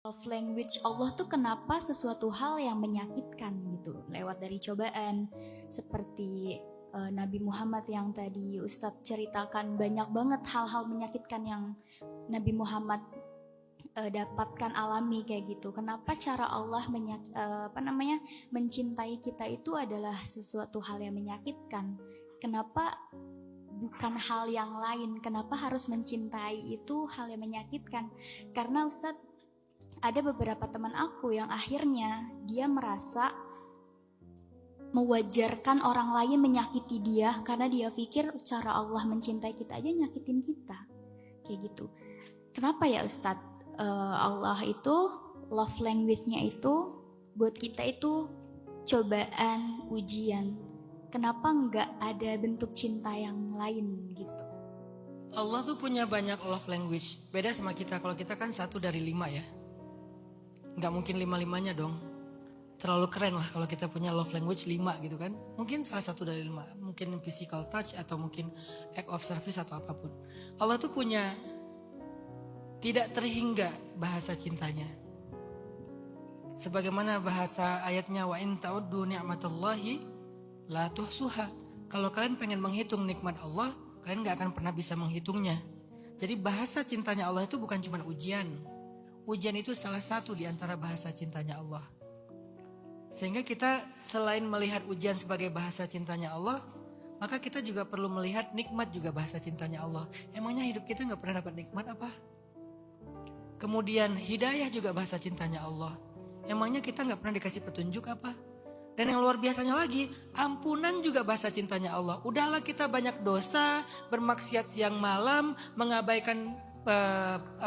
Love language Allah tuh kenapa sesuatu hal yang menyakitkan gitu lewat dari cobaan seperti Nabi Muhammad yang tadi Ustadz ceritakan, banyak banget hal-hal menyakitkan yang Nabi Muhammad dapatkan, alami kayak gitu. Kenapa cara Allah mencintai kita itu adalah sesuatu hal yang menyakitkan? Kenapa bukan hal yang lain? Kenapa harus mencintai itu hal yang menyakitkan? Karena Ustadz, ada beberapa teman aku yang akhirnya dia merasa mewajarkan orang lain menyakiti dia karena dia pikir cara Allah mencintai kita aja nyakitin kita. Kayak gitu. Kenapa ya Ustadz? Allah itu love language-nya itu buat kita itu cobaan, ujian. Kenapa nggak ada bentuk cinta yang lain gitu? Allah tuh punya banyak love language. Beda sama kita. Kalau kita kan 1 dari 5 ya. Nggak mungkin 5-5-nya dong. Terlalu keren lah kalau kita punya love language 5 gitu kan. Mungkin salah 1 dari 5. Mungkin physical touch atau mungkin act of service atau apapun. Allah tuh punya tidak terhingga bahasa cintanya. Sebagaimana bahasa ayatnya wa in ta'uddu ni'matallahi la tuhsuha. Kalau kalian pengen menghitung nikmat Allah, kalian gak akan pernah bisa menghitungnya. Jadi bahasa cintanya Allah itu bukan cuma ujian. Ujian itu salah satu di antara bahasa cintanya Allah. Sehingga kita selain melihat ujian sebagai bahasa cintanya Allah, maka kita juga perlu melihat nikmat juga bahasa cintanya Allah. Emangnya hidup kita gak pernah dapat nikmat apa? Kemudian hidayah juga bahasa cintanya Allah. Emangnya kita gak pernah dikasih petunjuk apa? Dan yang luar biasanya lagi, ampunan juga bahasa cintanya Allah. Udahlah kita banyak dosa, bermaksiat siang malam, mengabaikan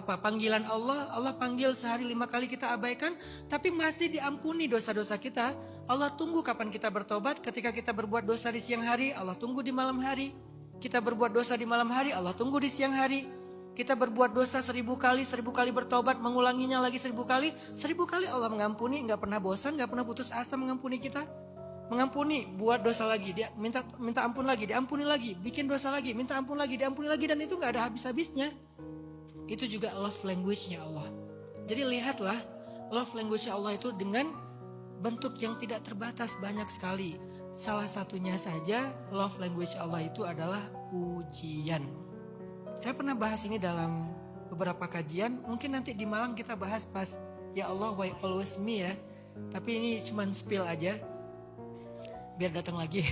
panggilan Allah. Allah panggil sehari 5 kali kita abaikan, tapi masih diampuni dosa-dosa kita. Allah tunggu kapan kita bertobat. Ketika kita berbuat dosa di siang hari, Allah tunggu di malam hari. Kita berbuat dosa di malam hari, Allah tunggu di siang hari. Kita berbuat dosa 1000 kali bertobat, mengulanginya lagi 1000 kali. 1000 kali Allah mengampuni, gak pernah bosan, gak pernah putus asa mengampuni kita. Mengampuni, buat dosa lagi, dia minta ampun lagi, diampuni lagi, bikin dosa lagi, minta ampun lagi, diampuni lagi, dan itu gak ada habis-habisnya. Itu juga love language-nya Allah. Jadi lihatlah, love language-nya Allah itu dengan bentuk yang tidak terbatas, banyak sekali. Salah satunya saja, love language Allah itu adalah ujian. Saya pernah bahas ini dalam beberapa kajian. Mungkin nanti di Malang kita bahas pas ya Allah why always me ya. Tapi ini cuma spill aja biar datang lagi.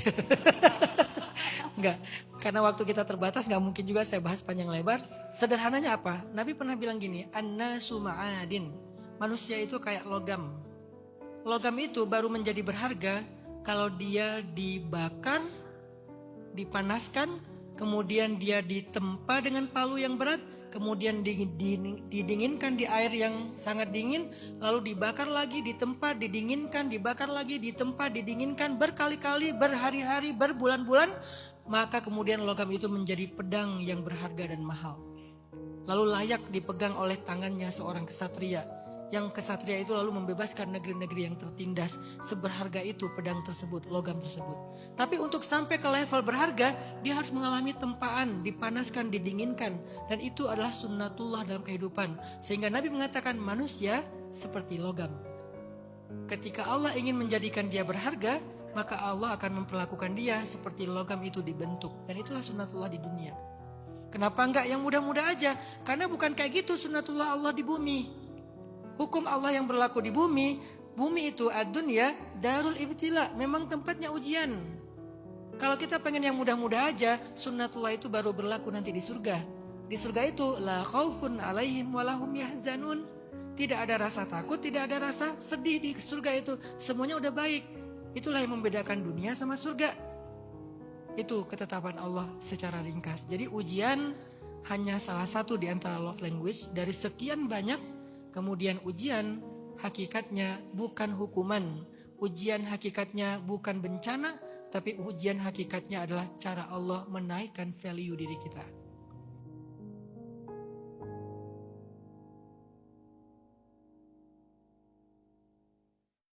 Enggak, karena waktu kita terbatas gak mungkin juga saya bahas panjang lebar. Sederhananya apa? Nabi pernah bilang gini, annasu ma'adin. Manusia itu kayak logam. Logam itu baru menjadi berharga kalau dia dibakar, dipanaskan, kemudian dia ditempa dengan palu yang berat, kemudian didinginkan di air yang sangat dingin, lalu dibakar lagi, ditempa, didinginkan, dibakar lagi, ditempa, didinginkan berkali-kali, berhari-hari, berbulan-bulan, maka kemudian logam itu menjadi pedang yang berharga dan mahal. Lalu layak dipegang oleh tangannya seorang kesatria. Yang kesatria itu lalu membebaskan negeri-negeri yang tertindas. Seberharga itu pedang tersebut, logam tersebut. Tapi untuk sampai ke level berharga, dia harus mengalami tempaan, dipanaskan, didinginkan. Dan itu adalah sunnatullah dalam kehidupan. Sehingga Nabi mengatakan manusia seperti logam. Ketika Allah ingin menjadikan dia berharga, maka Allah akan memperlakukan dia seperti logam itu dibentuk. Dan itulah sunnatullah di dunia. Kenapa enggak yang mudah-mudah aja? Karena bukan kayak gitu sunnatullah Allah di bumi. Hukum Allah yang berlaku di bumi itu ad-dunya darul ibtila, memang tempatnya ujian. Kalau kita pengen yang mudah-mudah aja, sunnatullah itu baru berlaku nanti di surga. Di surga itu la khaufun alaihim walahum yahzanun. Tidak ada rasa takut, tidak ada rasa sedih di surga itu. Semuanya udah baik. Itulah yang membedakan dunia sama surga. Itu ketetapan Allah secara ringkas. Jadi ujian hanya salah satu di antara love language dari sekian banyak. Kemudian ujian hakikatnya bukan hukuman. Ujian hakikatnya bukan bencana. Tapi ujian hakikatnya adalah cara Allah menaikkan value diri kita.